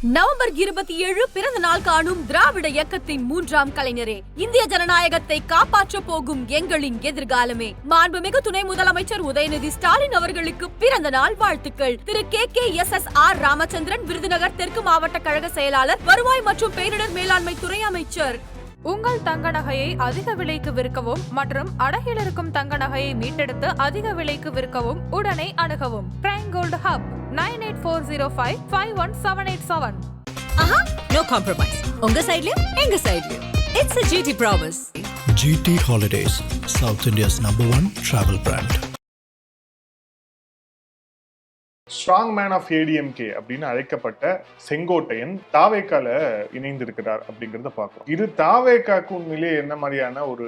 November 27 பிறந்த நாள் காணும் திராவிட இயக்கத்தின் 3ஆம் கலைஞரே, இந்திய ஜனநாயகத்தை காப்பாற்ற போகும் எங்களின் எதிர்காலமே. மாண்புமிகு துணை முதலமைச்சர் உதயநிதி ஸ்டாலின் அவர்களுக்கு பிறந்த நாள் வாழ்த்துக்கள். திரு KKSSR ராமச்சந்திரன், விருதுநகர் தெற்கு மாவட்ட கழக செயலாளர், வருவாய் மற்றும் பேரிடர் மேலாண்மை துறை அமைச்சர். உங்கள் தங்க நகையை அதிக விலைக்கு விற்கவும் மற்றும் அடகில் இருக்கும் தங்க நகையை மீட்டெடுத்து அதிக விலைக்கு விற்கவும் உடனே அணுகவும். Prime gold hub 9840551787. No compromise. உங்க சைடுலயும் எங்க சைடுலயும். It's a GT promise. GT Holidays, South India's #1 travel brand. Strong man of ADMK அப்படின்னு அழைக்கப்பட்ட செங்கோட்டையன் தாவேக்கால இணைந்திருக்கிறார் அப்படிங்கறத பார்க்கிறோம். இது தாவேக்காக்கு உண்மையிலே என்ன மாதிரியான ஒரு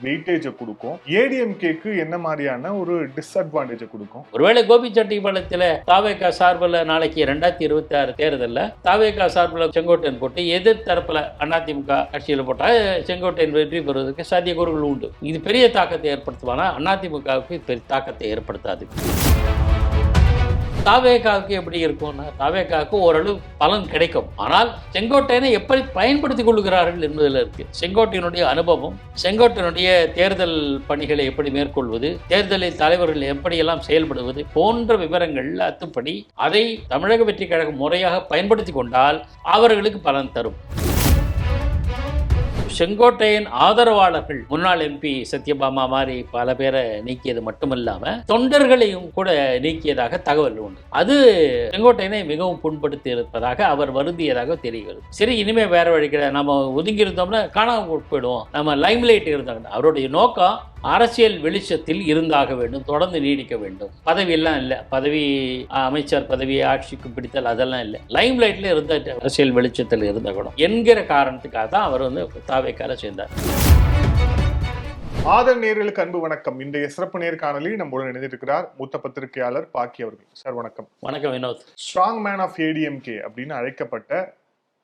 வெயிட்டேஜை கொடுக்கும், ஏடிஎம்கேக்கு என்ன மாதிரியான ஒரு டிஸ்அட்வான்டேஜை கொடுக்கும்? ஒருவேளை கோபிச்செட்டிப்பாளையத்தில் தாவேக்கா சார்பில் நாளைக்கு 2026 தேர்தலில் தாவேக்கா சார்பில் செங்கோட்டையன் போட்டு எதிர் தரப்புல அதிமுக கட்சியில் போட்டால் செங்கோட்டையன் வெற்றி பெறுவதற்கு சாத்தியக்கூறுகள் உண்டு. இது பெரிய தாக்கத்தை ஏற்படுத்துவானா? அதிமுகவுக்கு பெரிய தாக்கத்தை ஏற்படுத்தாது. தாவேக்காவுக்கு எப்படி இருக்கும்னா, தாவேக்காவுக்கு ஓரளவு பலன் கிடைக்கும். ஆனால் செங்கோட்டையனை எப்படி பயன்படுத்திக் கொள்கிறார்கள் என்பதில் இருக்கு. செங்கோட்டையனுடைய அனுபவம், செங்கோட்டையனுடைய தேர்தல் பணிகளை எப்படி மேற்கொள்வது, தேர்தலில் தலைவர்கள் எப்படியெல்லாம் செயல்படுவது போன்ற விவரங்கள் அத்துப்படி அதை தமிழக வெற்றி கழகம் முறையாக பயன்படுத்தி கொண்டால் அவர்களுக்கு பலன் தரும். செங்கோட்டையன் ஆதரவாளர்கள் முன்னாள் MP சத்யபாமா மாதிரி பல பேரை நீக்கியது மட்டுமல்லாம தொண்டர்களையும் கூட நீக்கியதாக தகவல் உண்டு. அது செங்கோட்டையனை மிகவும் புண்படுத்தி இருப்பதாக அவர் வருந்தியதாக தெரிகிறது. சரி, இனிமே வேற வழி கிடையாது, நம்ம ஒதுங்கி இருந்தோம்னா காணாம போயிடுவோம், நம்ம லைம்லைட் இருந்தாங்க. அவருடைய நோக்கம் அரசியல் வெளிச்சத்தில் இருந்தாக வேண்டும், தொடர்ந்து நீடிக்க வேண்டும். பதவி எல்லாம் இல்லை, பதவி அமைச்சர் பதவி ஆட்சிக்கு பிடித்தல் அதெல்லாம் இல்லை, லைம் லைட்ல இருந்த அரசியல் வெளிச்சத்தில் இருந்தகணும் என்கிற காரணத்துக்காக தான் அவர் தாவேக்கால சேர்ந்தார். ஆதர் நேயர்களுக்கு அன்பு வணக்கம். இன்றைய சிறப்பு நேர்காணலில் நம்முடன் இணைந்திருக்கிறார் மூத்த பத்திரிகையாளர் பாக்கி அவர்கள். சார் வணக்கம். வணக்கம் Vinod. Strong man of ADMK அப்படின்னு அழைக்கப்பட்ட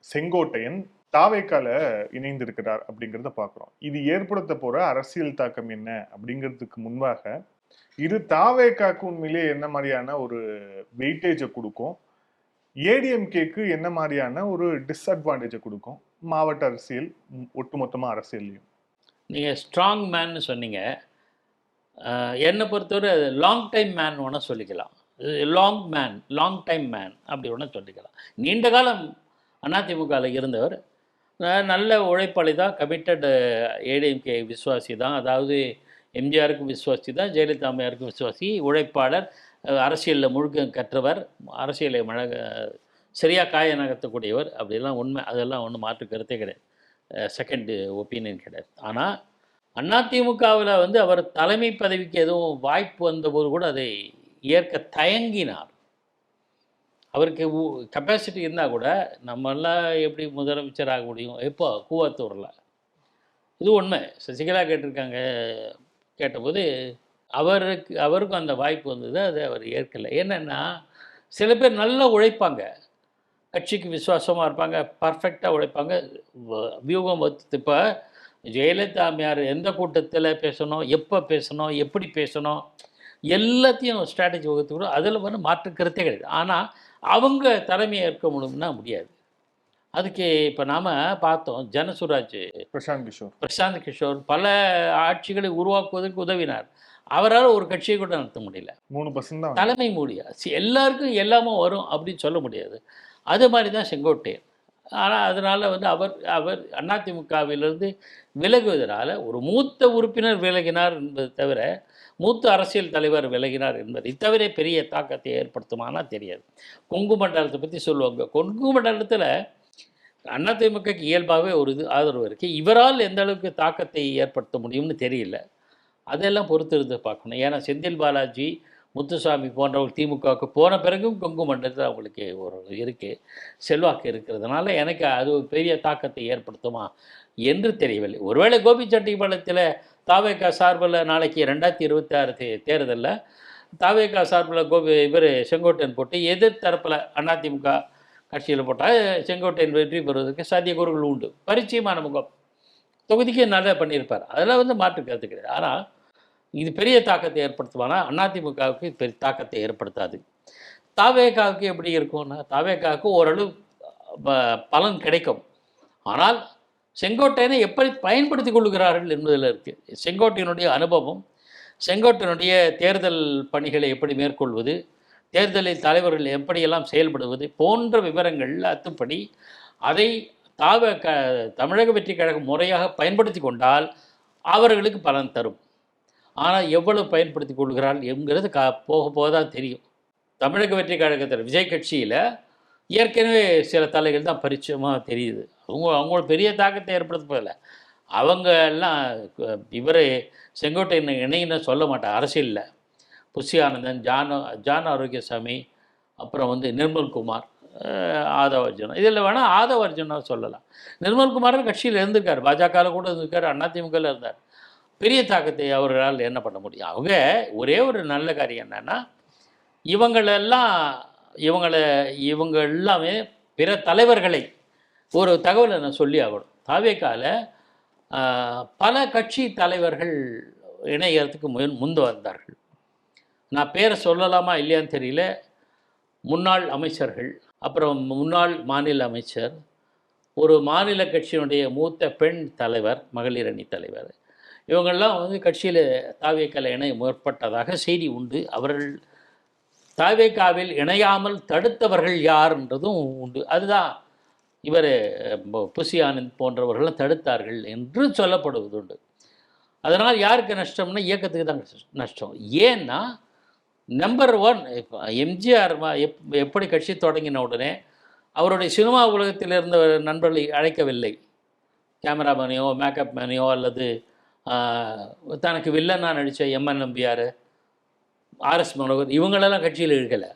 செங்கோட்டையன் தாவேக்கால இணைந்திருக்கிறார் அப்படிங்கிறத பார்க்குறோம். இது ஏற்படுத்த போற அரசியல் தாக்கம் என்ன அப்படிங்கிறதுக்கு முன்பாக இது தாவேக்காக்கு உண்மையிலே என்ன மாதிரியான ஒரு வெயிட்டேஜை கொடுக்கும், ஏடிஎம்கேக்கு என்ன மாதிரியான ஒரு டிஸ்அட்வான்டேஜை கொடுக்கும் மாவட்ட அரசியல், ஒட்டுமொத்தமாக அரசியல்லையும்? நீங்கள் ஸ்ட்ராங் மேன்னு சொன்னீங்க. என்னை பொறுத்தவரை லாங் டைம் மேன் ஒன்று சொல்லிக்கலாம். லாங் டைம் மேன் அப்படி ஒன்று சொல்லிக்கலாம். நீண்ட காலம் அதிமுகவில் இருந்தவர், நல்ல உழைப்பாளி தான், கமிட்டட் ஏடிஎம்கே விசுவாசி தான். அதாவது எம்ஜிஆருக்கும் விசுவாசி தான், ஜெயலலிதா அம்மையாருக்கும் விசுவாசி, உழைப்பாளர், அரசியலில் முழுக்க கற்றவர், அரசியலை சரியாக காய நகர்த்தக்கூடியவர். அப்படிலாம் உண்மை, அதெல்லாம் ஒன்றும் மாற்று கருத்தே கிடையாது, செகண்ட் ஒப்பீனியன் கிடையாது. ஆனால் அதிமுகவில் அவர் தலைமை பதவிக்கு எதுவும் வாய்ப்பு வந்தபோது கூட அதை ஏற்க தயங்கினார். அவருக்கு கெப்பாசிட்டி இருந்தால் கூட நம்மெல்லாம் எப்படி முதலமைச்சர் ஆக முடியும்? எப்போ கூவத்தூரில் இது உண்மை. சசிகலா கேட்டபோது அவருக்கும் அந்த வாய்ப்பு வந்தது, அதை அவர் ஏற்கலை. என்னென்னா, சில பேர் நல்லா உழைப்பாங்க, கட்சிக்கு விசுவாசமாக இருப்பாங்க, பர்ஃபெக்டாக உழைப்பாங்க, வியூகம் வத்து. இப்போ ஜெயலலிதா அம்மையார் எந்த கூட்டத்தில் பேசணும், எப்போ பேசணும், எப்படி பேசணும், எல்லாத்தையும் ஸ்ட்ராட்டஜி வகுத்துக்கூடும். அதில் மாற்று கருத்தே கிடையாது. ஆனால் அவங்க தலைமையை ஏற்க முடியும்னா முடியாது. அதுக்கு இப்போ நாம் பார்த்தோம், ஜனசுராஜ் பிரசாந்த் கிஷோர் பல ஆட்சிகளை உருவாக்குவதற்கு உதவினார். அவரால் ஒரு கட்சியை கூட நடத்த முடியல, 3% தான் தலைமை முடியாது. எல்லாருக்கும் எல்லாமே வரும் அப்படின்னு சொல்ல முடியாது. அது மாதிரி தான் செங்கோட்டையன். ஆனால் அதனால் அவர் அதிமுகவிலிருந்து விலகுவதனால் ஒரு மூத்த உறுப்பினர் விலகினார் என்பது தவிர, மூத்த அரசியல் தலைவர் விலகினார் என்பதை தவிர பெரிய தாக்கத்தை ஏற்படுத்துமானா தெரியாது. கொங்கு மண்டலத்தை பற்றி சொல்லுவாங்க. கொங்கு மண்டலத்தில் அதிமுகக்கு இயல்பாகவே ஒரு ஆதரவு இருக்குது. இவரால் எந்த அளவுக்கு தாக்கத்தை ஏற்படுத்த முடியும்னு தெரியல. அதெல்லாம் பொறுத்து இருந்து பார்க்கணும். ஏன்னா செந்தில் பாலாஜி, முத்துசாமி போன்றவர்கள் திமுகவுக்கு போன பிறகும் கொங்கு மண்டலத்தில் அவங்களுக்கு ஒரு இருக்குது, செல்வாக்கு இருக்கிறதுனால எனக்கு அது ஒரு பெரிய தாக்கத்தை ஏற்படுத்துமா என்று தெரியவில்லை. ஒருவேளை கோபிச்செட்டிப்பாளையத்தில் தாவேக்கா சார்பில் நாளைக்கு 2026 தேர்தலில் தாவேக்கா சார்பில் செங்கோட்டையன் போட்டு எதிர் தரப்பில் அதிமுக கட்சியில் போட்டால் செங்கோட்டையன் வெற்றி பெறுவதற்கு சாத்தியக்கூறுகள் உண்டு. பரிச்சயமான முகம், தொகுதிக்கு நல்லா பண்ணியிருப்பார், அதெல்லாம் மாற்று கருத்து கிடையாது. ஆனால் இது பெரிய தாக்கத்தை ஏற்படுத்துவானா? அதிமுகவுக்கு பெரிய தாக்கத்தை ஏற்படுத்தாது. தாவேக்காவுக்கு எப்படி இருக்கும்னா, தாவேக்காவுக்கு ஓரளவு பலன் கிடைக்கும். ஆனால் செங்கோட்டையனை எப்படி பயன்படுத்தி கொள்கிறார்கள் என்பதில் இருக்குது. செங்கோட்டையனுடைய அனுபவம், செங்கோட்டையனுடைய தேர்தல் பணிகளை எப்படி மேற்கொள்வது, தேர்தலில் தலைவர்கள் எப்படியெல்லாம் செயல்படுவது போன்ற விவரங்கள் அத்துப்படி அதை தமிழக வெற்றி கழகம் முறையாக பயன்படுத்தி கொண்டால் அவர்களுக்கு பலன் தரும். ஆனால் எவ்வளவு பயன்படுத்தி கொள்கிறாள் என்கிறது போக போக தான் தெரியும். தமிழக வெற்றி கழகத்தில் விஜய் கட்சியில் ஏற்கனவே சில தலைகள் தான் பரிச்சயமாக தெரியுது. அவங்களோட பெரிய தாக்கத்தை ஏற்படுத்தப்படலை. அவங்க எல்லாம் இவரை செங்கோட்டையன் இணைன்னு சொல்ல மாட்டார் அரசியலில். புஷி ஆனந்தன், ஜான் ஆரோக்கியசாமி, அப்புறம் நிர்மல்குமார், ஆதவ அர்ஜுனா, இதில் வேணால் ஆதவ அர்ஜுனா சொல்லலாம். நிர்மல்குமாரும் கட்சியில் இருந்திருக்கார், பாஜகவில் கூட இருந்திருக்கார், அதிமுகவில் இருந்தார். பெரிய தாக்கத்தை அவர்களால் என்ன பண்ண முடியும்? அவங்க ஒரே ஒரு நல்ல காரியம் என்னென்னா, இவங்க எல்லாமே பிற தலைவர்களை ஒரு தகவலை நான் சொல்லி ஆகணும். தாவேக்கால பல கட்சி தலைவர்கள் இணையறதுக்கு முந்து வந்தார்கள். நான் பேரை சொல்லலாமா இல்லையான்னு தெரியல. முன்னாள் அமைச்சர்கள், அப்புறம் முன்னாள் மாநில அமைச்சர், ஒரு மாநில கட்சியினுடைய மூத்த பெண் தலைவர், மகளிர் அணி தலைவர், இவங்கெல்லாம் கட்சியில் தாவேக்கால இணைய முற்பட்டதாக செய்தி உண்டு. அவர்கள் தாவேக்காவில் இணையாமல் தடுத்தவர்கள் யார்ன்றதும் உண்டு. அதுதான் இவர் புஷி ஆனந்த் போன்றவர்களும் தடுத்தார்கள் என்று சொல்லப்படுவது உண்டு. அதனால் யாருக்கு நஷ்டம்னா இயக்கத்துக்கு தான் நஷ்டம். ஏன்னா நம்பர் 1 இப்போ எம்ஜிஆர் எப்படி கட்சி தொடங்கின உடனே அவருடைய சினிமா உலகத்தில் இருந்த நண்பர்களை அழைக்கவில்லை. கேமராமேனையோ மேக்கப் மேனையோ அல்லது தனக்கு வில்லனாக நடித்த எம்என் நம்பியார், ஆர்எஸ் மனோகர், இவங்களெல்லாம் கட்சியில் இழுக்கலை.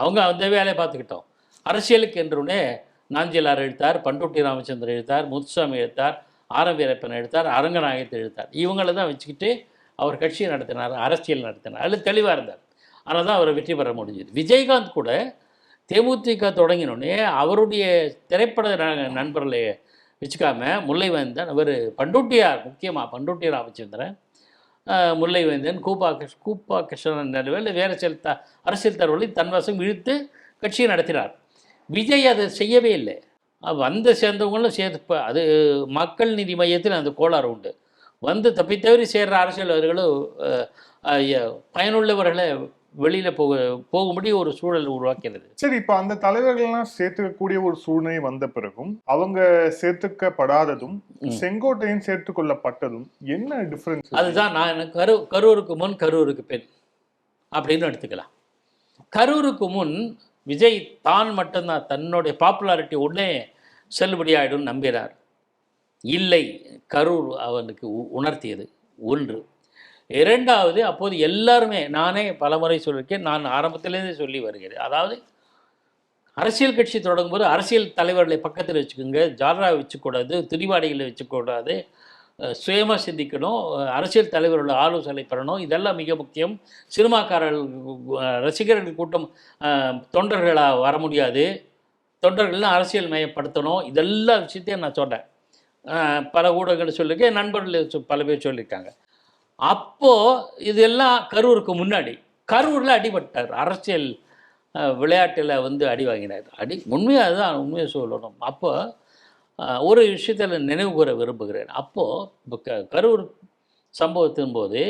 அவங்க அந்த வேலையை பார்த்துக்கிட்டோம். அரசியலுக்கு என்றுடனே நாஞ்சிலார் எழுத்தார், பண்டுட்டி ராமச்சந்திரன் எழுத்தார், முத்துசாமி எழுத்தார், ஆரம் வீரப்பன் எழுத்தார், அரங்கநாயகத்தை எழுத்தார், இவங்களை தான் வச்சுக்கிட்டு அவர் கட்சியை நடத்தினார், அரசியல் நடத்தினார். அதில் தெளிவாக இருந்தார். ஆனால் தான் அவரை வெற்றி பெற முடிஞ்சது. விஜயகாந்த் கூட தேமுதிக தொடங்கினோடனே அவருடைய திரைப்பட நண்பர்களை வச்சுக்காம முல்லைவேந்தன், அவர் பண்டுட்டியார், முக்கியமாக பண்டுட்டி ராமச்சந்திரன், முல்லைவேந்தன், கூப்பா கிருஷ்ணன் நடுவில் வேறு சில அரசியல் தலைவர்களை தன்வசம் இழுத்து கட்சியை நடத்தினார். விஜய் அதை செய்யவே இல்லை. சேர்ந்தவங்களும் சேர்த்து அது மக்கள் நீதி மையத்தில் அந்த கோளாறு உண்டு. தப்பித்தவறி சேர்கிற அரசியல்வாதிகளும் பயனுள்ளவர்களை வெளியில் போகும்படி ஒரு சூழல் உருவாக்கிறது. சரி, இப்போ அந்த தலைவர்கள்லாம் சேர்த்துக்கக்கூடிய ஒரு சூழ்நிலை வந்த பிறகும் அவங்க சேர்த்துக்கப்படாததும் செங்கோட்டையன் சேர்த்துக்கொள்ளப்பட்டதும் என்ன டிஃபரன்ஸ்? அதுதான் நான் கரூருக்கு முன் கரூருக்கு பின் அப்படின்னு எடுத்துக்கலாம். கரூருக்கு முன் விஜய் தான் மட்டும்தான் தன்னுடைய பாப்புலாரிட்டி உடனே செல்லுபடியாயிடும் நம்பினார். இல்லை, கரூர் அவனுக்கு உணர்த்தியது ஒன்று. இரண்டாவது, அப்போது எல்லாருமே, நானே பலமுறை சொல்லியிருக்கேன், நான் ஆரம்பத்திலேருந்தே சொல்லி வருகிறேன், அதாவது அரசியல் கட்சி தொடங்கும்போது அரசியல் தலைவர்களை பக்கத்தில் வச்சுக்கோங்க, ஜாலராக வச்சுக்கூடாது, துணிவாடிகளை வச்சுக்கூடாது, சுயமாக சிந்திக்கணும், அரசியல் தலைவர்களோட ஆலோசனை பெறணும், இதெல்லாம் மிக முக்கியம். சினிமாக்காரர்கள் ரசிகர்கள் கூட்டம் தொண்டர்களாக வர முடியாது, தொண்டர்கள்லாம் அரசியல் மயப்படுத்தணும், இதெல்லாம் விஷயத்தையும் நான் சொன்னேன். பல ஊடகங்கள் சொல்லியிருக்கேன், நண்பர்கள் பல பேர் சொல்லியிருக்காங்க. அப்போது இதெல்லாம் கரூருக்கு முன்னாடி கரூரில் அடிபட்டார், அரசியல் விளையாட்டில் அடி வாங்கினார். உண்மையாக அதுதான் உண்மையை சொல்லணும். அப்போ ஒரு விஷயத்தில் நினைவு கூற விரும்புகிறேன். அப்போது கரூர் சம்பவத்தின் போது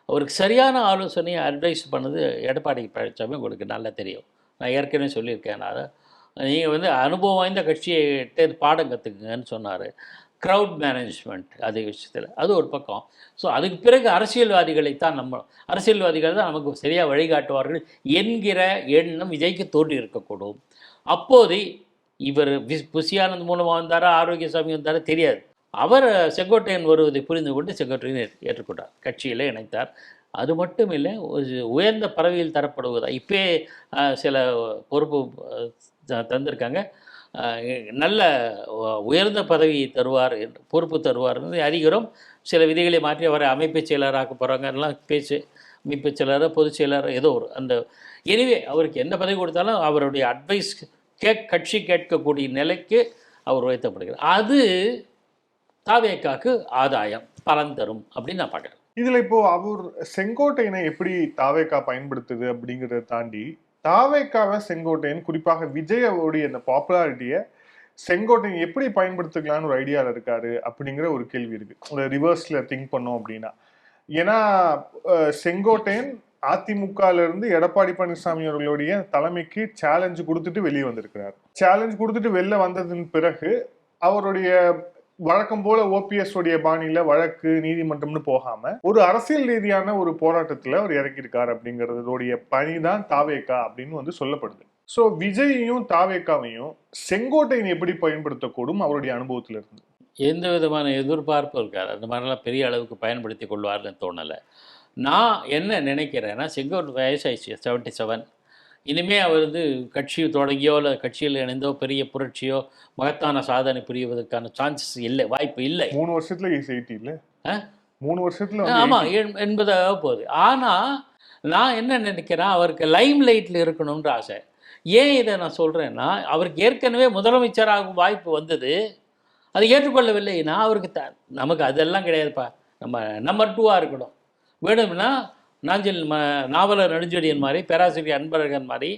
அவருக்கு சரியான ஆலோசனையை அட்வைஸ் பண்ணது எடப்பாடி பழனிசாமி உங்களுக்கு நல்லா தெரியும். நான் ஏற்கனவே சொல்லியிருக்கேன். நீங்கள் அனுபவம் வாய்ந்த கட்சியை பாடம் கற்றுக்குங்கன்னு சொன்னார். க்ரௌட் மேனேஜ்மெண்ட் அதே விஷயத்தில் அது ஒரு பக்கம். ஸோ அதுக்கு பிறகு அரசியல்வாதிகள் தான் நமக்கு சரியாக வழிகாட்டுவார்கள் என்கிற எண்ணம் விஜய்க்கு தோன்றி இருக்கக்கூடும். அப்போது இவர் புஷி ஆனந்த் மூலமாக வந்தாரா, ஆரோக்கியசாமி வந்தாரா தெரியாது. அவர் செங்கோட்டையன் வருவதை புரிந்து கொண்டு செங்கோட்டையன் ஏற்றுக்கொண்டார், கட்சியில் இணைத்தார். அது மட்டும் இல்லை, உயர்ந்த பதவியில் தரப்படுவதா இப்போயே சில பொறுப்பு தந்திருக்காங்க. நல்ல உயர்ந்த பதவி தருவார், பொறுப்பு தருவார் என்று அறிகிறோம். சில விதிகளை மாற்றி அவரை அமைப்பு செயலராக போகிறாங்கலாம் பேச்சு. அமைப்பு செயலராக பொதுச் செயலராக ஏதோ ஒரு அந்த எனவே அவருக்கு எந்த பதவி கொடுத்தாலும் அவருடைய அட்வைஸ் கட்சி கேட்கக்கூடிய நிலைக்கு அவர் உயர்த்தப்படுகிறார். அது தாவேக்காக்கு ஆதாயம் பலன் தரும் அப்படின்னு நான் பார்க்குறேன். இதில் இப்போது அவர் செங்கோட்டையனை எப்படி தாவேக்கா பயன்படுத்துது அப்படிங்கிறத தாண்டி தாவேக்காவை செங்கோட்டையன், குறிப்பாக விஜயோடைய இந்த பாப்புலாரிட்டியை செங்கோட்டையன் எப்படி பயன்படுத்திக்கலாம்னு ஒரு ஐடியாவில் இருக்காரு அப்படிங்கிற ஒரு கேள்வி இருக்கு. ஒரு ரிவர்ஸ்ல திங்க் பண்ணோம் அப்படின்னா, ஏன்னா செங்கோட்டையன் அதிமுகல இருந்து எடப்பாடி பழனிசாமி அவர்களுடைய தலைமைக்கு சேலஞ்சு கொடுத்துட்டு வெளியே வந்திருக்கிறார். சேலஞ்சு கொடுத்துட்டு வெளில வந்ததன் பிறகு அவருடைய வழக்கம் போல ஓபிஎஸ் உடைய பாணியில வழக்கு நீதிமன்றம்னு போகாம ஒரு அரசியல் ரீதியான ஒரு போராட்டத்துல அவர் இறக்கியிருக்காரு அப்படிங்கறதுடைய பணிதான் தாவேகா அப்படின்னு வந்து சொல்லப்படுது. சோ விஜயையும் தாவேகாவையும் செங்கோட்டையன் எப்படி பயன்படுத்தக்கூடும் அவருடைய அனுபவத்துல இருந்து? எந்த விதமான எதிர்பார்ப்பும் இருக்காது. அந்த மாதிரிலாம் பெரிய அளவுக்கு பயன்படுத்தி கொள்வார்னு தோணலை. நான் என்ன நினைக்கிறேன்னா, செங்கோட்டை வயசாயிடுச்சு 77. இனிமேல் அவர் வந்து கட்சி தொடங்கியோ இல்லை கட்சியில் இணைந்தோ பெரிய புரட்சியோ மகத்தான சாதனை புரிவதற்கான சான்சஸ் இல்லை, வாய்ப்பு இல்லை. 3 வருஷத்துல ஈஸி இல்லை. 3 வருஷத்துல ஆமாம் 80 போகுது. ஆனால் நான் என்ன நினைக்கிறேன், அவருக்கு லைம் லைட்டில் இருக்கணுன்ற ஆசை. ஏன் இதை நான் சொல்கிறேன்னா, அவருக்கு ஏற்கனவே முதலமைச்சராகும் வாய்ப்பு வந்தது, அதை ஏற்றுக்கொள்ளவில்லைன்னா அவருக்கு நமக்கு அதெல்லாம் கிடையாதுப்பா, நம்ம நம்பர் 2 இருக்கணும். வேணும்னா நாவலர் நெடுஞ்செழியன் மாதிரி, பேராசிரியர் அன்பழகன் மாதிரி,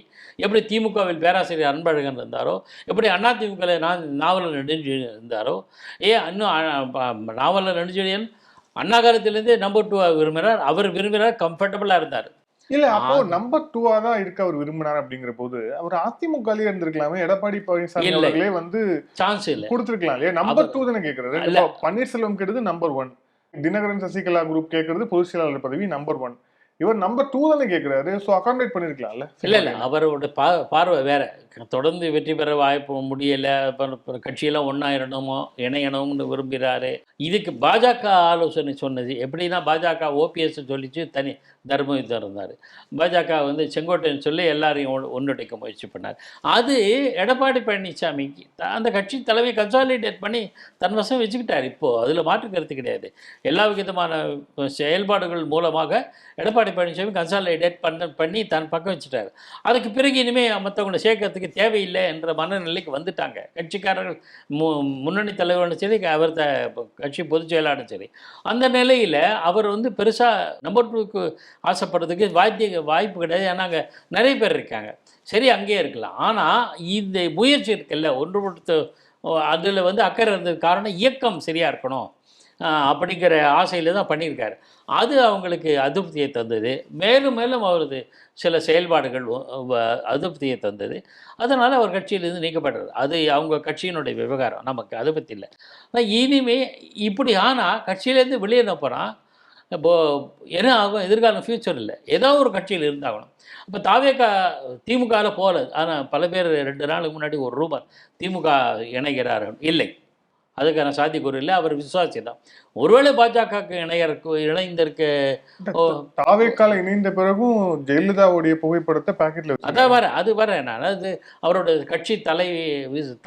எப்படி திமுகவில் பேராசிரியர் அன்பழகன் இருந்தாரோ, எப்படி அதிமுகவில் நாவலர் நெடுஞ்செழியன் இருந்தாரோ, இன்னும் நாவலர் நெடுஞ்செழியன் அண்ணா காலத்திலேருந்தே நம்பர் 2 விரும்பினார். அவர் விரும்பினார், கம்ஃபர்டபுளாக இருந்தார். இல்ல, அப்போ நம்பர் 2 தான் இருக்க அவர் விரும்பினார். அப்படிங்கிற போது அவர் அதிமுகலயே இருந்திருக்கலாமே. எடப்பாடி பழனிசாமி அவர்களே வந்து சான்ஸ் இல்லை கொடுத்திருக்கலாம் இல்லையா? நம்பர் 2 தானே கேட்கறது. பன்னீர்செல்வம் கேட்டது நம்பர் 1, தினகரன் சசிகலா குரூப் கேட்கறது பொதுச் செயலாளர் பதவி நம்பர் 1. இவர் நம்பர் 2 தானே கேட்கிறாரு. ஸோ அகாமடேட் பண்ணிருக்கலாம்ல. இல்லை அவரோட பார்வை வேற. தொடர்ந்து வெற்றி பெற வாய்ப்பு முடியலை, கட்சியெல்லாம் ஒன்றாயிரணுமோ இணையணும்னு விரும்புகிறாரு. இதுக்கு பாஜக ஆலோசனை சொன்னது எப்படின்னா, பாஜக ஓபிஎஸ் சொல்லிச்சு தனி தர்ம யுத்தம் இருந்தார். பாஜக வந்து செங்கோட்டையன் சொல்லி எல்லாரையும் ஒன்றுடைக்க முயற்சி பண்ணார். அது எடப்பாடி பழனிசாமிக்கு அந்த கட்சி தலைமை கன்சாலிடேட் பண்ணி தன் வசம் வச்சுக்கிட்டார். இப்போது அதில் மாற்று கருத்து கிடையாது. எல்லா விதமான செயல்பாடுகள் மூலமாக எடப்பாடி பழனிசாமி கன்சாலிடேட் பண்ணி தன் பக்கம் வச்சுட்டார். அதுக்கு பிறகு இனிமேல் மற்றவங்களை சேர்க்கறதுக்கு தேவையில்லை என்ற மனநிலைக்கு வந்துட்டாங்க கட்சிக்காரர்கள். முன்னணி தலைவரும் சரி, அவர் கட்சி பொதுச் செயலாளரும் சரி. அந்த நிலையில் அவர் வந்து பெருசாக நம்பர் 2க்கு ஆசைப்படுறதுக்கு வாய்ப்பு கிடையாது. ஏன்னா அங்கே நிறைய பேர் இருக்காங்க. சரி, அங்கேயே இருக்கலாம். ஆனால் இந்த முயற்சி இருக்குல்ல, ஒன்றுபடுத்த அதில் வந்து அக்கறை இருந்தது காரணம் இயக்கம் சரியாக இருக்கணும் அப்படிங்கிற ஆசையில் தான் பண்ணியிருக்காரு. அது அவங்களுக்கு அதிருப்தியை தந்தது. மேலும் மேலும் அவரது சில செயல்பாடுகள் அதிருப்தியை தந்தது. அதனால் அவர் கட்சியிலேருந்து நீக்கப்படுறது. அது அவங்க கட்சியினுடைய விவகாரம், நமக்கு அதை பற்றி இல்லை. ஆனால் இனிமே இப்படி ஆனால் கட்சியிலேருந்து வெளியே போகிறான். இப்போது என்ன ஆகும், எதிர்காலம் ஃப்யூச்சர் இல்லை, ஏதோ ஒரு கட்சியில் இருந்தாகணும். இப்போ தாவேகா திமுகவில் போகல. ஆனால் பல பேர் 2 நாளுக்கு முன்னாடி ஒரு ரூமர் திமுக இணைகிறார். இல்லை, அதுக்கான சாத்தியக்கூறு இல்லை. அவர் விசுவாசி தான். ஒருவேளை பாஜகவுக்கு இணைந்திருக்க தாவேக்கால இணைந்த பிறகும் ஜெயலலிதாவுடைய புகைப்படத்தை பாக்கெட்ல அதான் அது நான் அது அவரோட கட்சி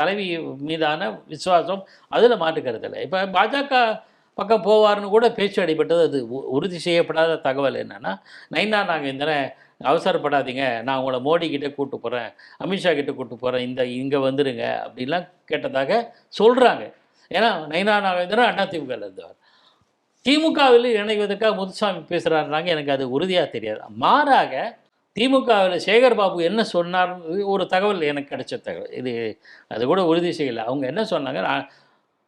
தலைவி மீதான விசுவாசம், அதில் மாற்றுக்கிறது இல்லை. இப்போ பாஜக பக்கம் போவார்னு கூட பேச்சு அடிபட்டது. அது உறுதி செய்யப்படாத தகவல் என்னென்னா, நைனா நாகேந்திரன் அவசரப்படாதீங்க, நான் உங்களை மோடி கிட்டே கூப்பிட்டு போகிறேன், அமித்ஷா கிட்டே கூப்பிட்டு போகிறேன், இங்கே வந்துடுங்க அப்படின்லாம் கேட்டதாக சொல்கிறாங்க. ஏன்னா நைனா நாகேந்திரன் அதிமுகவில் இருந்தவர். திமுகவில் இணைவதற்காக முத்துசாமி பேசுகிறாருனாங்க. எனக்கு அது உறுதியாக தெரியாது. மாறாக திமுகவில் சேகர் பாபு என்ன சொன்னார்னு ஒரு தகவல் எனக்கு கிடைச்ச தகவல். இது அது கூட உறுதி செய்யலை. அவங்க என்ன சொன்னாங்க,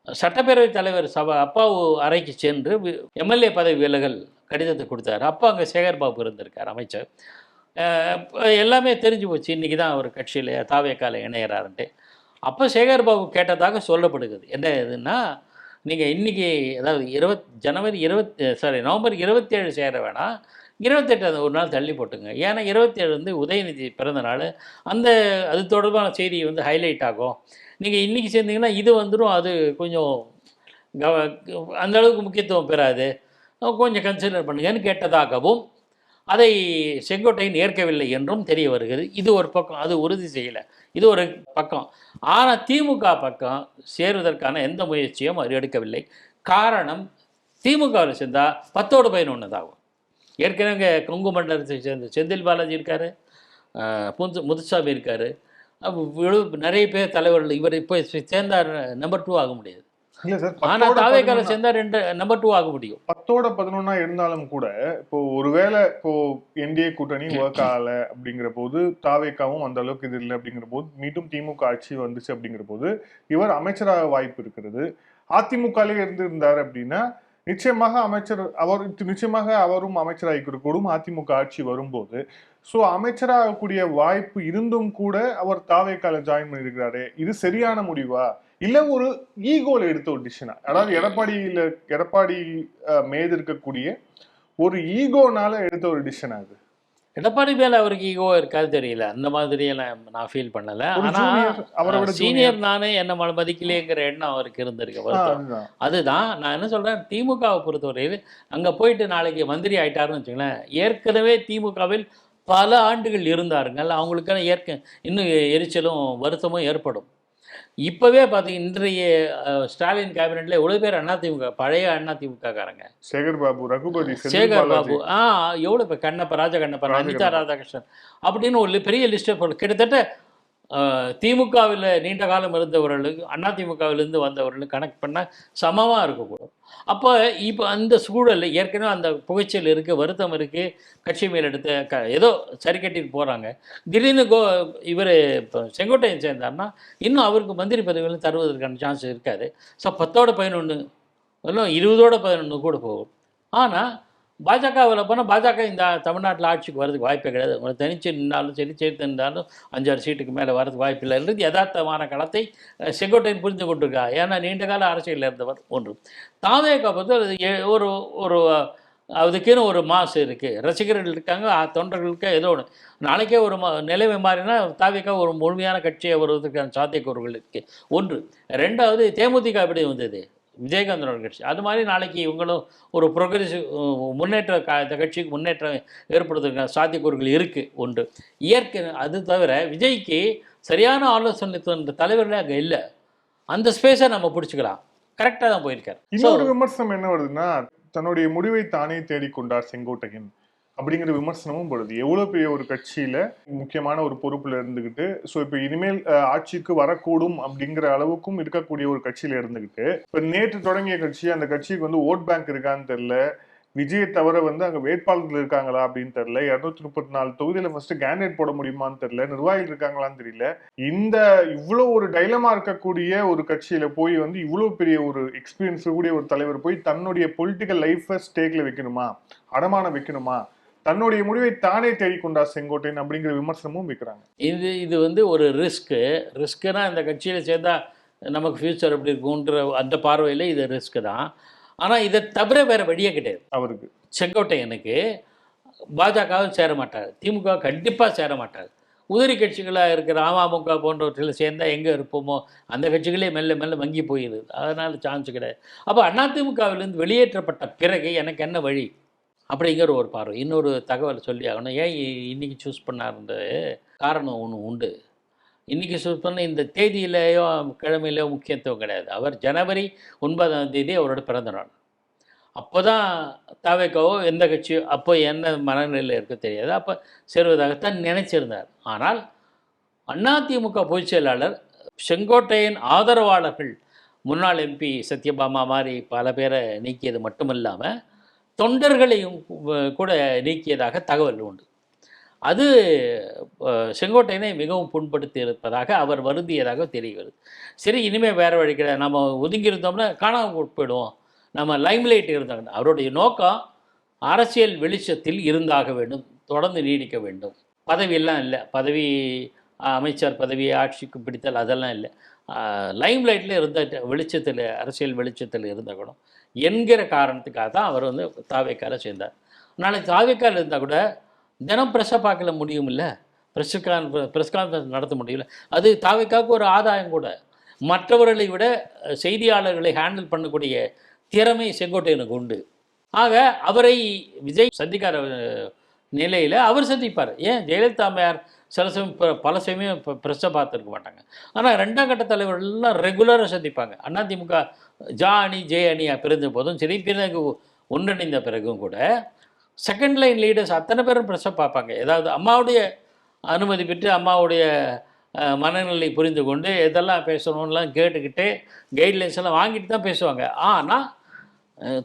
சட்டப்பேரவைத் தலைவர் அப்பாவு அறைக்கு சென்று எம்எல்ஏ பதவி விலகல் கடிதத்தை கொடுத்தாரு. அப்போ அங்கே சேகர் பாபு இருந்திருக்கார், அமைச்சர். எல்லாமே தெரிஞ்சு போச்சு, இன்றைக்கி தான் அவர் கட்சியில் தாவேக்கால இணையறாருன்ட்டு. அப்போ சேகர் பாபு கேட்டதாக சொல்லப்படுகிறது. என்ன இதுன்னா, நீங்கள் இன்றைக்கி அதாவது நவம்பர் 27 சேர வேணாம், 28 ஒரு நாள் தள்ளி போட்டுங்க. ஏன்னா 27 வந்து உதயநிதி பிறந்த நாள். அது தொடர்பான செய்தி வந்து ஹைலைட் ஆகும். நீங்கள் இன்றைக்கி சேர்ந்தீங்கன்னா இது வந்துடும், அது கொஞ்சம் அந்தளவுக்கு முக்கியத்துவம் பெறாது, கொஞ்சம் கன்சிடர் பண்ணுங்கன்னு கேட்டதாகவும் அதை செங்கோட்டையன் ஏற்கவில்லை என்றும் தெரிய வருகிறது. இது ஒரு பக்கம், அது உறுதி செய்யலை. இது ஒரு பக்கம். ஆனால் திமுக பக்கம் சேருவதற்கான எந்த முயற்சியும் அவர் எடுக்கவில்லை. காரணம், திமுகவில் சேர்ந்தால் 10ஓடு 11 ஆகும். ஏற்கனவே கொங்கு மண்டலத்தை சேர்ந்த செந்தில் பாலாஜி இருக்கார், முத்துசாமி இருக்கார், நிறைய பேர் தலைவர்கள். இவர் இப்போ சேர்ந்தார் நம்பர் 2 ஆக முடியாது. இல்ல சார், ஆனா 10ஓட தாவேக்கால 11 சேர்ந்தா நம்பர் 2 ஆக முடியும். 10ஓட 11 இருந்தாலும் கூட இப்போ ஒருவேளை இப்போ என்டிஏ கூட்டணி ஒர்க் ஆகல அப்படிங்கிற போது, தாவேக்காவும் அந்த அளவுக்கு இது இல்லை அப்படிங்கிற போது, மீண்டும் திமுக ஆட்சி வந்துச்சு அப்படிங்கிற போது இவர் அமைச்சராக வாய்ப்பு இருக்கிறது. அதிமுகலே இருந்தார் அப்படின்னா நிச்சயமாக நிச்சயமாக அவரும் அமைச்சராக கூடும் அதிமுக ஆட்சி வரும்போது. சோ அமைச்சராகக்கூடிய வாய்ப்பு இருந்தும் கூட அவர் தாவேக்கால ஜாயின் பண்ணிருக்கிறாரு. இது சரியான முடிவா, இல்ல ஒரு ஈகோல எடுத்த ஒரு டிசிஷனா? அதாவது எடப்பாடி மீது இருக்கக்கூடிய ஒரு ஈகோனால எடுத்த ஒரு டிசிஷன் அது. எடப்பாடி மேல அவருக்கு ஈகோ இருக்காது தெரியல, அந்த மாதிரியெல்லாம் நான் ஃபீல் பண்ணல. ஒரு ஆனா ஜூனியர், அவரை விட சீனியர் நானே என்ன மதிக்கலையேங்கிற எண்ணம் அவருக்கு இருந்திருக்கு, வருத்தம். அதுதான். அதுதான் நான் என்ன சொல்றேன், திமுகவை பொறுத்தவரையில் அங்க போயிட்டு நாளைக்கு மந்திரி ஆயிட்டாருன்னு வச்சுங்களேன், ஏற்கனவே திமுகவில் பல ஆண்டுகள் இருந்தாருங்கள், அவங்களுக்கான இன்னும் எரிச்சலும் வருத்தமும் ஏற்படும். இப்பவே பார்த்தீங்க, இன்றைய ஸ்டாலின் கேபினெட்ல எவ்வளவு பேர் அதிமுக, பழைய அதிமுக காரங்க. சேகர் பாபு, ரகுபதி, சேகர் பாபு, எவ்வளவு பேர், கண்ணப்ப, ராஜகண்ணப்பன், அனிதா ராதாகிருஷ்ணன் அப்படின்னு ஒரு பெரிய லிஸ்ட். கிட்டத்தட்ட திமுகவில் நீண்ட காலம் இருந்தவர்களுக்கு அதிமுகவிலிருந்து வந்தவர்களுக்கு கணக்கு பண்ணால் சமமாக இருக்கக்கூடும். அப்போ இப்போ அந்த சூழலில் ஏற்கனவே அந்த புகைச்சல் இருக்குது, வருத்தம் இருக்குது, கட்சி மேல் எடுத்த ஏதோ சரி கட்டிட்டு போகிறாங்க. திடீர்னு இவர் இப்போ செங்கோட்டையன் சேர்ந்தார்னா இன்னும் அவருக்கு மந்திரி பதவிகளும் தருவதற்கான சான்ஸ் இருக்காது. ஸோ 10ஓட 11 இன்னும் 20ஓட 11 கூட போகும். ஆனால் பாஜகவில் போனால் பாஜக இந்த தமிழ்நாட்டில் ஆட்சிக்கு வரதுக்கு வாய்ப்பே கிடையாது. உங்களுக்கு தனிச்சு நின்றாலும் சரி, சேர்த்து நின்றாலும் 5-6 சீட்டுக்கு மேலே வரதுக்கு வாய்ப்பு இல்லைன்றது யதார்த்தமான களத்தை செங்கோட்டையன் புரிந்து கொண்டிருக்கா. ஏன்னா நீண்ட கால அரசியலில் இருந்தவர். ஒன்று தாவேக்கா பொறுத்து ஒரு ஒரு அதுக்குன்னு ஒரு மாசு இருக்குது, ரசிகர்கள் இருக்காங்க, தொண்டர்களுக்கு ஏதோ ஒன்று. நாளைக்கே ஒரு நிலைமை மாறினா தாவேக்கா ஒரு முழுமையான கட்சியை வருவதற்கான சாத்தியக்கூறுகள் இருக்குது. ஒன்று. ரெண்டாவது, தேமுதிக எப்படி வந்தது, விஜயகாந்தனோட கட்சி, அது மாதிரி நாளைக்கு இவங்களும் ஒரு ப்ரோக்ரெசிவ் இந்த கட்சிக்கு முன்னேற்றம் ஏற்படுத்துறதுக்கான சாத்தியக்கூறுகள் இருக்குது. ஒன்று. அது தவிர விஜய்க்கு சரியான ஆலோசனை தந்த தலைவர்களே அங்கே இல்லை. அந்த ஸ்பேஸை நம்ம பிடிச்சிக்கலாம். கரெக்டாக தான் போயிருக்காரு. இன்னொரு விமர்சனம் என்ன வருதுன்னா, தன்னுடைய முடிவை தானே தேடிக்கொண்டார் செங்கோட்டையன் அப்படிங்கிற விமர்சனமும் படுது. எவ்வளவு பெரிய ஒரு கட்சியில முக்கியமான ஒரு பொறுப்புல இருந்துகிட்டு, ஸோ இப்போ இனிமேல் ஆட்சிக்கு வரக்கூடும் அப்படிங்கிற அளவுக்கும் இருக்கக்கூடிய ஒரு கட்சியில இருந்துகிட்டு, இப்போ நேற்று தொடங்கிய கட்சி, அந்த கட்சிக்கு வந்து ஓட் பேங்க் இருக்கான்னு தெரியல, விஜயை தவிர வந்து அங்க வேட்பாளர்கள் இருக்காங்களா அப்படின்னு தெரியல, 234 தொகுதியில ஃபர்ஸ்ட் கேண்டிடேட் போட முடியுமான்னு தெரியல, நிர்வாகிகள் இருக்காங்களான்னு தெரியல. இவ்வளவு ஒரு டைலமா இருக்கக்கூடிய ஒரு கட்சியில போய் வந்து இவ்வளவு பெரிய ஒரு எக்ஸ்பீரியன்ஸ் கூடிய ஒரு தலைவர் போய் தன்னுடைய பொலிட்டிக்கல் லைஃபை ஸ்டேக்ல வைக்கணுமா, அடமானம் வைக்கணுமா, தன்னுடைய முடிவை தானே தேடிக்கொண்டார் செங்கோட்டையன் அப்படிங்கிற விமர்சனமும் வைக்கிறாங்க. இது வந்து ஒரு ரிஸ்க்குனா இந்த கட்சியில் சேர்ந்தா நமக்கு ஃபியூச்சர் எப்படி இருக்குன்ற அந்த பார்வையில் இது ரிஸ்க்கு தான். ஆனால் இதை தவிர வேறு வழியே கிடையாது அவருக்கு. செங்கோட்டையனுக்கு பாஜகவில் சேர மாட்டார், திமுக கண்டிப்பாக சேர மாட்டார். உதிரி கட்சிகளாக இருக்கிற அமமுக போன்றவற்றில் சேர்ந்தால் எங்கே இருப்போமோ அந்த கட்சிகளே மெல்ல மெல்ல வங்கி போயிடுது. அதனால் சான்ஸ் கிடையாது. அப்போ அதிமுகவிலிருந்து வெளியேற்றப்பட்ட பிறகு எனக்கு என்ன வழி அப்படிங்கிற ஒரு பார்வை. இன்னொரு தகவல் சொல்லி ஆகணும். ஏன் இன்றைக்கி சூஸ் பண்ணார்ன்ற காரணம் ஒன்று உண்டு. இன்றைக்கி சூஸ் பண்ண இந்த தேதியிலேயோ கிழமையிலையோ முக்கியத்துவம் கிடையாது. அவர் ஜனவரி 9ஆம் தேதி அவரோட பிறந்த நாள். அப்போ தான் தாவேக்காவோ எந்த கட்சியோ அப்போ என்ன மனநிலையில் இருக்க தெரியாது, அப்போ சேருவதாகத்தான் நினைச்சிருந்தார். ஆனால் அதிமுக பொதுச் செயலாளர் செங்கோட்டையன் ஆதரவாளர்கள் முன்னாள் எம்பி சத்யபாமா மாதிரி பல பேரை நீக்கியது மட்டுமில்லாமல் தொண்டர்களையும் கூட நீக்கியதாக தகவல் உண்டு. அது செங்கோட்டையனை மிகவும் புண்படுத்தி இருப்பதாக அவர் வருந்தியதாக தெரிகிறது. சரி, இனிமேல் வேறு வழி கிடையாது, நம்ம ஒதுங்கியிருந்தோம்னா காணாமல் போயிடுவோம், நம்ம லைம்லைட் இருந்தாங்க. அவருடைய நோக்கம் அரசியல் வெளிச்சத்தில் இருந்தாக வேண்டும், தொடர்ந்து நீடிக்க வேண்டும். பதவியெல்லாம் இல்லை, பதவி அமைச்சர் பதவி ஆட்சிக்கு பிடித்தல் அதெல்லாம் இல்லை, லைம்லைட்டில் இருந்த வெளிச்சத்தில், அரசியல் வெளிச்சத்தில் இருந்தக்கணும் என்கிற காரணத்துக்காக தான் அவர் வந்து தாவேக்கால சேர்ந்தார். நாளைக்கு தாவேக்கால இருந்தால் கூட தினம் ப்ரெஸ்ஸை பார்க்கல முடியும், இல்லை ப்ரெஸ் கான்ஃபரன்ஸ் நடத்த முடியல. அது தாவேக்காவுக்கு ஒரு ஆதாயம் கூட. மற்றவர்களை விட செய்தியாளர்களை ஹேண்டில் பண்ணக்கூடிய திறமை செங்கோட்டையனுக்கு உண்டு. ஆக அவரை விஜய் சந்திக்கார நிலையில் அவர் சந்திப்பார். ஏன் ஜெயலலிதா அம்மையார் சில சமயம் பல சமயம் ப்ரெஸ்ஸை பார்த்துருக்க மாட்டாங்க. ஆனால் 2ஆம் கட்ட தலைவர்கள்லாம் ரெகுலராக சந்திப்பாங்க. அதிமுக ஜா அணி ஜே அணியாக பிரிந்த போதும் சரி, பிறகு ஒன்றிணைந்த பிறகும் கூட செகண்ட் லைன் லீடர்ஸ் அத்தனை பேரும் ப்ரெஸ்ஸை பார்ப்பாங்க. ஏதாவது அம்மாவுடைய அனுமதி பெற்று அம்மாவுடைய மனநிலை புரிந்து கொண்டு எதெல்லாம் பேசணும்லாம் கேட்டுக்கிட்டு கைட்லைன்ஸ் எல்லாம் வாங்கிட்டு தான் பேசுவாங்க. ஆனால்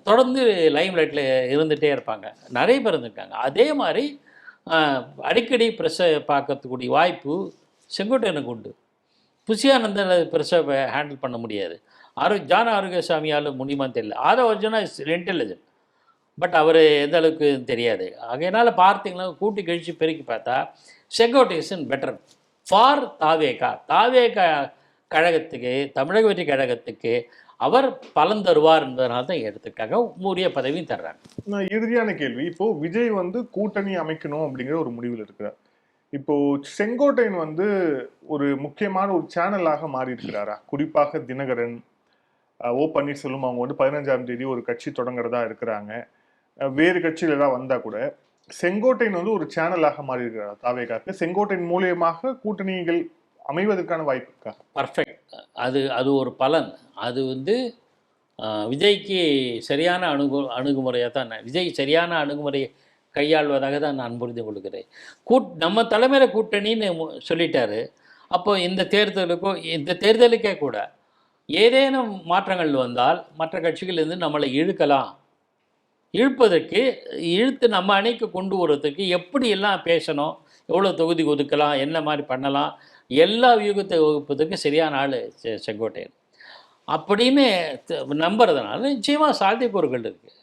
தொடர்ந்து லைம் லைட்டில் இருந்துகிட்டே இருப்பாங்க. நிறைய பேர் இருந்திருக்காங்க. அதே மாதிரி அடிக்கடி ப்ரெஸ்ஸை பார்க்கறதுக்கூடிய வாய்ப்பு செங்கோட்டையனுக்கு உண்டு. புஷி ஆனந்தன் பெருசாக ஹேண்டில் பண்ண முடியாது. ஜான ஆரோக்கியசாமியால் முடியுமான்னு தெரியல. ஆதவர்ஜனா இஸ் இன்டெலிஜென்ட், பட் அவர் எந்த அளவுக்கு தெரியாது. அதனால் பார்த்தீங்கன்னா கூட்டி கழித்து பெருக்கி பார்த்தா செங்கோட்டை இஸ் பெட்டர் ஃபார் தாவேகா. தாவேகா கழகத்துக்கு, தமிழக வெற்றி கழகத்துக்கு அவர் பலன் தருவார் என்பதனால தான் எடுத்துக்காக உரிய பதவியும் தர்றாங்க. நான் இறுதியான கேள்வி, இப்போ விஜய் வந்து கூட்டணி அமைக்கணும் அப்படிங்கிற ஒரு முடிவில் இருக்கிறார். இப்போ செங்கோட்டையன் வந்து ஒரு முக்கியமான ஒரு சேனலாக மாறி இருக்கிறாரா? குறிப்பாக தினகரன், ஓ பன்னீர்செல்வம் அவங்க வந்து 15ஆம் தேதி ஒரு கட்சி தொடங்குறதா இருக்கிறாங்க. வேறு கட்சியில ஏதாவது வந்தா கூட செங்கோட்டையன் வந்து ஒரு சேனலாக மாறி இருக்கிறாரா தாவேகாக்கு? செங்கோட்டையன் மூலியமாக கூட்டணிகள் அமைவதற்கான வாய்ப்பு இருக்கா? பர்ஃபெக்ட். அது ஒரு பலன். அது வந்து விஜய்க்கு சரியான அணுகுமுறையாக தான், விஜய் சரியான அணுகுமுறையை கையாள்வதாக தான் நான் புரிந்து கொள்கிறேன். நம்ம தலைமையில் கூட்டணின்னு சொல்லிட்டாரு. அப்போ இந்த தேர்தலுக்கே கூட ஏதேனும் மாற்றங்கள் வந்தால் மற்ற கட்சிகளிலிருந்து நம்மளை இழுத்து நம்ம அணிக்கு கொண்டு வரதுக்கு எப்படியெல்லாம் பேசணும், எவ்வளோ தொகுதி ஒதுக்கலாம், என்ன மாதிரி பண்ணலாம், எல்லா வியூகத்தை வகுப்பதற்கு சரியான ஆள் செங்கோட்டையன் அப்படின்னு நம்புறதுனால நிச்சயமாக சாத்தியக்கூறுகள் இருக்குது.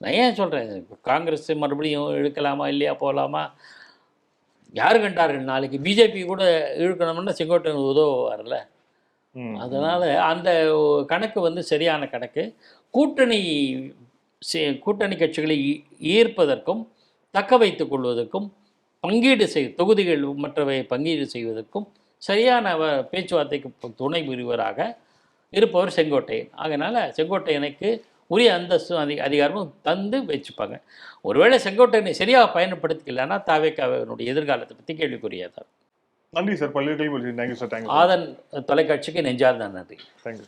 நான் ஏன் சொல்கிறேன், காங்கிரஸ் மறுபடியும் இழுக்கலாமா இல்லையா, போகலாமா, யார் கண்டார்கள்? நாளைக்கு பிஜேபி கூட இழுக்கணும்னா செங்கோட்டையன் உதவுவார்ல. அதனால் அந்த கணக்கு வந்து சரியான கணக்கு. கூட்டணி கட்சிகளை ஈர்ப்பதற்கும் தக்க வைத்துக் கொள்வதற்கும் தொகுதிகள் மற்றவை பங்கீடு செய்வதற்கும் சரியான பேச்சுவார்த்தைக்கு துணை புரிவராக இருப்பவர் செங்கோட்டையன். அதனால் செங்கோட்டையனுக்கு உரிய அந்தஸ்து அதிகாரமும் தந்து வச்சுப்பாங்க. ஒருவேளை செங்கோட்டையனை சரியாக பயன்படுத்திக்கலன்னா தாவேக்காவினுடைய எதிர்காலத்தை பற்றி கேள்விக்குரியதான். நன்றி சார். பல்வேறு கேள்வி. Thank you sir. ஆதன் தொலைக்காட்சிக்கு நெஞ்சார்ந்த நன்றி. தேங்க்யூ.